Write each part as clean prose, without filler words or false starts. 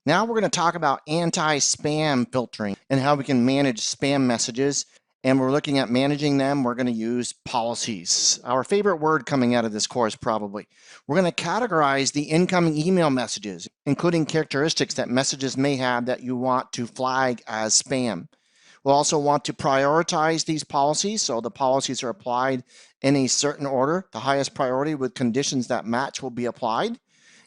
Now we're going to talk about anti-spam filtering and how we can manage spam messages. And we're looking at managing them. We're going to use policies. Our favorite word coming out of this course, probably. We're going to categorize the incoming email messages, including characteristics that messages may have that you want to flag as spam. We'll also want to prioritize these policies. So the policies are applied in a certain order. The highest priority with conditions that match will be applied.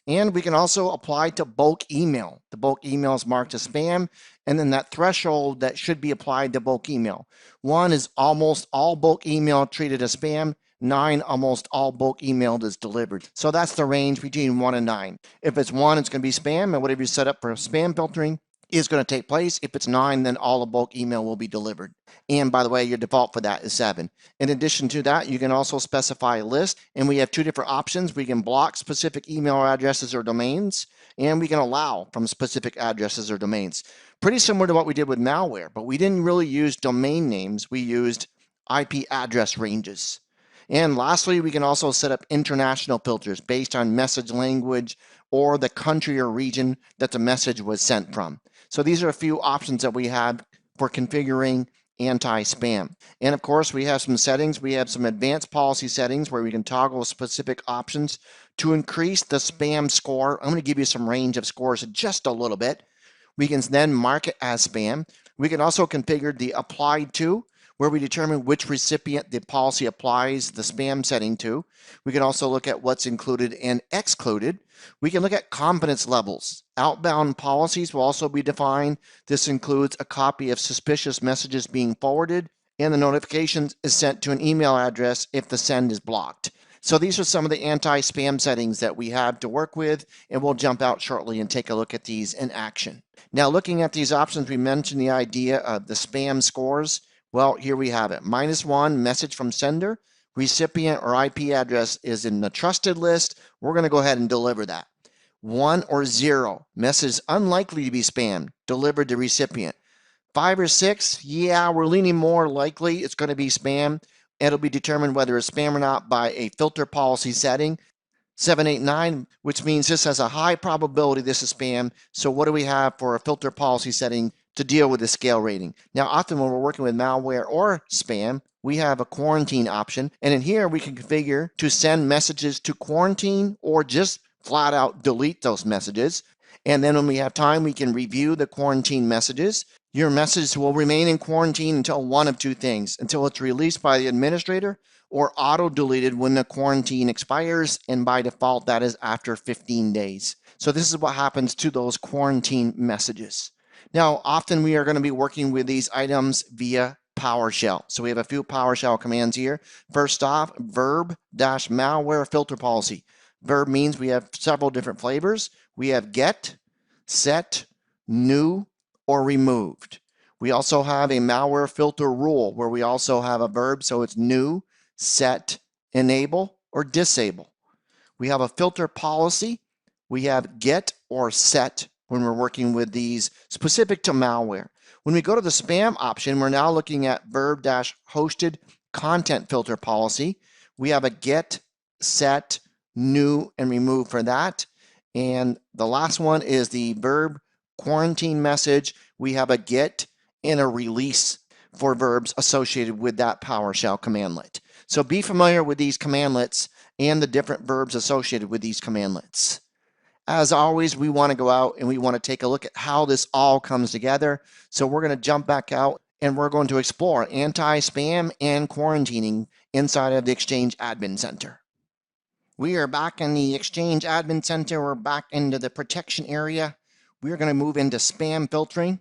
And we can also apply to bulk email. The bulk email is marked as spam, and then that threshold that should be applied to bulk email. 1 is almost all bulk email treated as spam. 9, almost all bulk email is delivered. So that's the range between 1 and 9. If it's 1, it's going to be spam, and whatever you set up for spam filtering is going to take place. If it's 9, then all the bulk email will be delivered. And by the way, your default for that is 7. In addition to that, you can also specify a list, and we have two different options. We can block specific email addresses or domains, and we can allow from specific addresses or domains. Pretty similar to what we did with malware, but we didn't really use domain names. We used IP address ranges. And lastly, we can also set up international filters based on message language or the country or region that the message was sent from. So these are a few options that we have for configuring anti-spam. And of course, we have some settings. We have some advanced policy settings where we can toggle specific options to increase the spam score. I'm going to give you some range of scores in just a little bit. We can then mark it as spam. We can also configure the applied to, where we determine which recipient the policy applies the spam setting to. We can also look at what's included and excluded. We can look at confidence levels. Outbound policies will also be defined. This includes a copy of suspicious messages being forwarded, and the notification is sent to an email address if the send is blocked. So these are some of the anti-spam settings that we have to work with, and we'll jump out shortly and take a look at these in action. Now, looking at these options, we mentioned the idea of the spam scores. Well, here we have it. -1, message from sender. Recipient or IP address is in the trusted list. We're going to go ahead and deliver that. 1 or 0, message unlikely to be spam, delivered to recipient. 5 or 6, yeah, we're leaning more likely it's going to be spam. It'll be determined whether it's spam or not by a filter policy setting. 7, 8, 9, which means this has a high probability this is spam. So what do we have for a filter policy setting to deal with the scale rating? Now, often when we're working with malware or spam, we have a quarantine option. And in here, we can configure to send messages to quarantine or just flat out delete those messages. And then when we have time, we can review the quarantine messages. Your message will remain in quarantine until one of two things, until it's released by the administrator or auto-deleted when the quarantine expires, and by default, that is after 15 days. So this is what happens to those quarantine messages. Now, often we are going to be working with these items via PowerShell. So we have a few PowerShell commands here. First off, verb-malware filter policy. Verb means we have several different flavors. We have get, set, new, or removed. We also have a malware filter rule where we also have a verb, so it's new, set, enable, or disable. We have a filter policy. We have get or set when we're working with these specific to malware. When we go to the spam option, we're now looking at verb-hosted content filter policy. We have a get, set, new, and remove for that. And the last one is the verb quarantine message. We have a get and a release for verbs associated with that PowerShell commandlet. So be familiar with these commandlets and the different verbs associated with these commandlets. As always, we want to go out and we want to take a look at how this all comes together. So we're going to jump back out and we're going to explore anti-spam and quarantining inside of the Exchange Admin Center. We are back in the Exchange Admin Center. We're back into the protection area. We're going to move into spam filtering.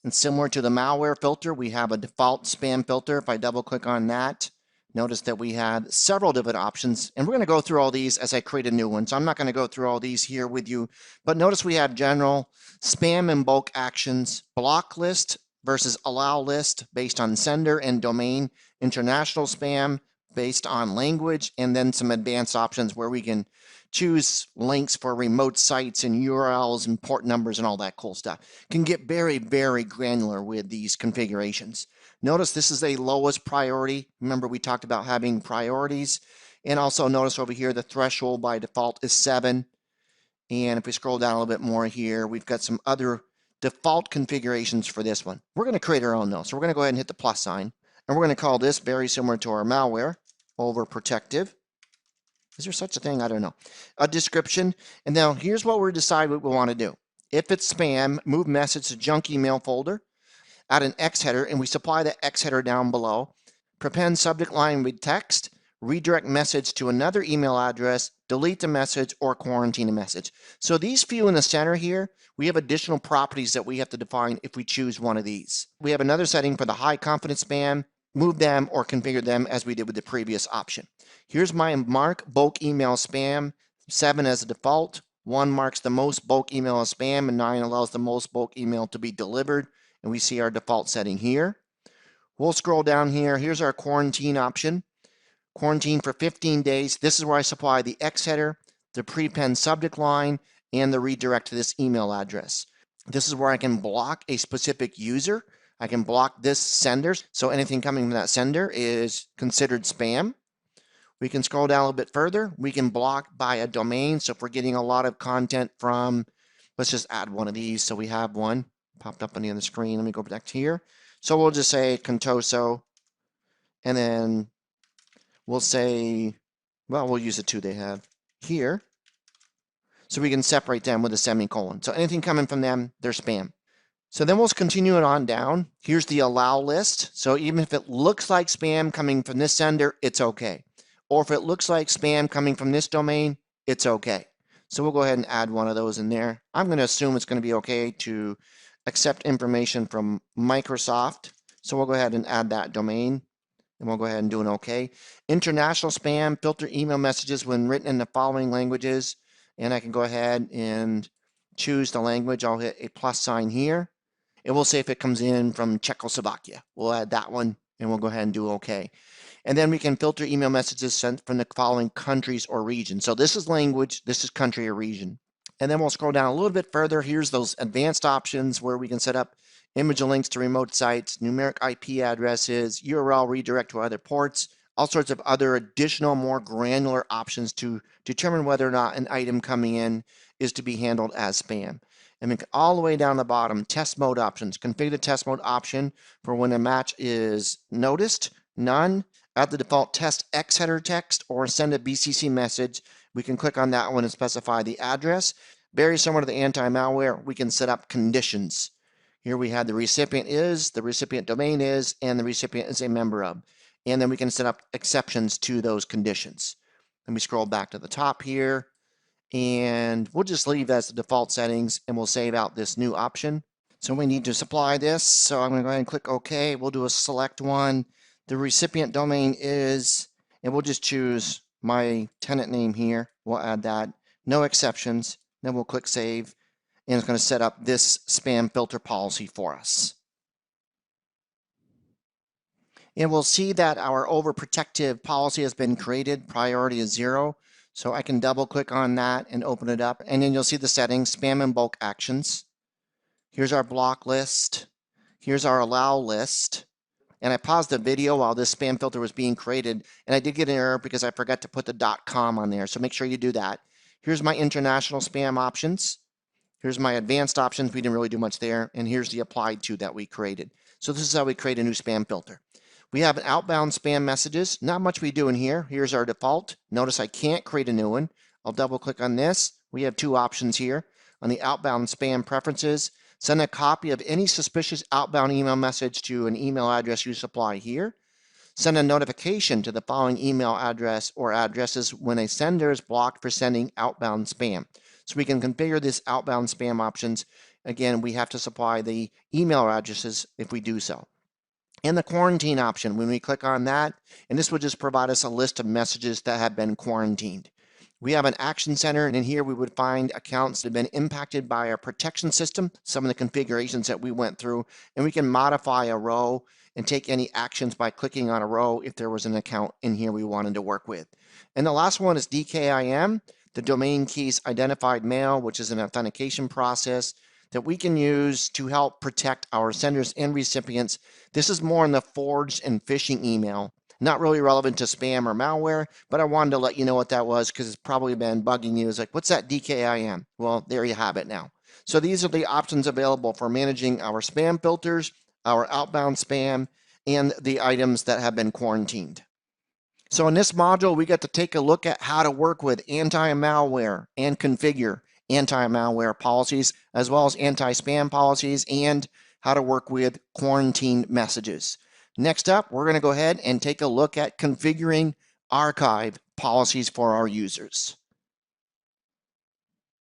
And similar to the malware filter, we have a default spam filter. If I double click on that, notice that we have several different options. And we're going to go through all these as I create a new one. So I'm not going to go through all these here with you. But notice we have general, spam and bulk actions, block list versus allow list based on sender and domain, international spam based on language, and then some advanced options where we can choose links for remote sites and URLs and port numbers and all that cool stuff. Can get very, very granular with these configurations. Notice this is a lowest priority. Remember, we talked about having priorities. And also notice over here, the threshold by default is 7. And if we scroll down a little bit more here, we've got some other default configurations for this one. We're going to create our own though. So we're going to go ahead and hit the plus sign. And we're going to call this very similar to our malware, overprotective. Is there such a thing? I don't know. A description. And now here's what we're deciding what we want to do. If it's spam, move message to junk email folder, add an X header, and we supply the X header down below. Prepend subject line with text, redirect message to another email address, delete the message, or quarantine a message. So these few in the center here, we have additional properties that we have to define if we choose one of these. We have another setting for the high confidence spam, move them or configure them as we did with the previous option. Here's my mark bulk email spam, 7 as a default, 1 marks the most bulk email as spam, and 9 allows the most bulk email to be delivered. And we see our default setting here. We'll scroll down here. Here's our quarantine option. Quarantine for 15 days. This is where I supply the X header, the prepend subject line, and the redirect to this email address. This is where I can block a specific user. I can block this sender. So anything coming from that sender is considered spam. We can scroll down a little bit further. We can block by a domain. So if we're getting a lot of content from, let's just add one of these. So we have one popped up on the other screen. Let me go back to here. So we'll just say Contoso, and then we'll say, well, we'll use the 2 they have here. So we can separate them with a semicolon. So anything coming from them, they're spam. So then we'll continue it on down. Here's the allow list. So even if it looks like spam coming from this sender, it's okay. Or if it looks like spam coming from this domain, it's okay. So we'll go ahead and add one of those in there. I'm going to assume it's going to be okay to accept information from Microsoft. So we'll go ahead and add that domain. And we'll go ahead and do an OK. International spam, filter email messages when written in the following languages. And I can go ahead and choose the language. I'll hit a plus sign here. It will say if it comes in from Czechoslovakia. We'll add that one and we'll go ahead and do OK. And then we can filter email messages sent from the following countries or regions. So this is language, this is country or region. And then we'll scroll down a little bit further. Here's those advanced options where we can set up image links to remote sites, numeric IP addresses, URL redirect to other ports, all sorts of other additional, more granular options to determine whether or not an item coming in is to be handled as spam. And then all the way down the bottom, test mode options. Configure the test mode option for when a match is noticed, none. Add the default test X header text or send a BCC message. We can click on that one and specify the address. Very similar to the anti-malware, we can set up conditions. Here we have the recipient is, the recipient domain is, and the recipient is a member of. And then we can set up exceptions to those conditions. Let me scroll back to the top here. And we'll just leave as the default settings and we'll save out this new option. So we need to supply this. So I'm going to go ahead and click OK. We'll do a select one. The recipient domain is, and we'll just choose my tenant name here. We'll add that. No exceptions. Then we'll click save. And it's going to set up this spam filter policy for us. And we'll see that our overprotective policy has been created. Priority is 0. So I can double click on that and open it up. And then you'll see the settings, spam and bulk actions. Here's our block list. Here's our allow list. And I paused the video while this spam filter was being created. And I did get an error because I forgot to put the .com on there. So make sure you do that. Here's my international spam options. Here's my advanced options. We didn't really do much there. And here's the applied to that we created. So this is how we create a new spam filter. We have an outbound spam messages. Not much we do in here. Here's our default. Notice I can't create a new one. I'll double click on this. We have 2 options here. On the outbound spam preferences, send a copy of any suspicious outbound email message to an email address you supply here. Send a notification to the following email address or addresses when a sender is blocked for sending outbound spam. So we can configure this outbound spam options. Again, we have to supply the email addresses if we do so. And the quarantine option, when we click on that, and this will just provide us a list of messages that have been quarantined. We have an action center, and in here we would find accounts that have been impacted by our protection system, some of the configurations that we went through, and we can modify a row and take any actions by clicking on a row if there was an account in here we wanted to work with. And the last one is DKIM, the domain keys identified mail, which is an authentication process that we can use to help protect our senders and recipients. This is more in the forged and phishing email. Not really relevant to spam or malware, but I wanted to let you know what that was because it's probably been bugging you. It's like, what's that DKIM? Well, there you have it now. So these are the options available for managing our spam filters, our outbound spam, and the items that have been quarantined. So in this module, we get to take a look at how to work with anti-malware and configure anti-malware policies, as well as anti-spam policies, and how to work with quarantine messages. Next up, we're going to go ahead and take a look at configuring archive policies for our users.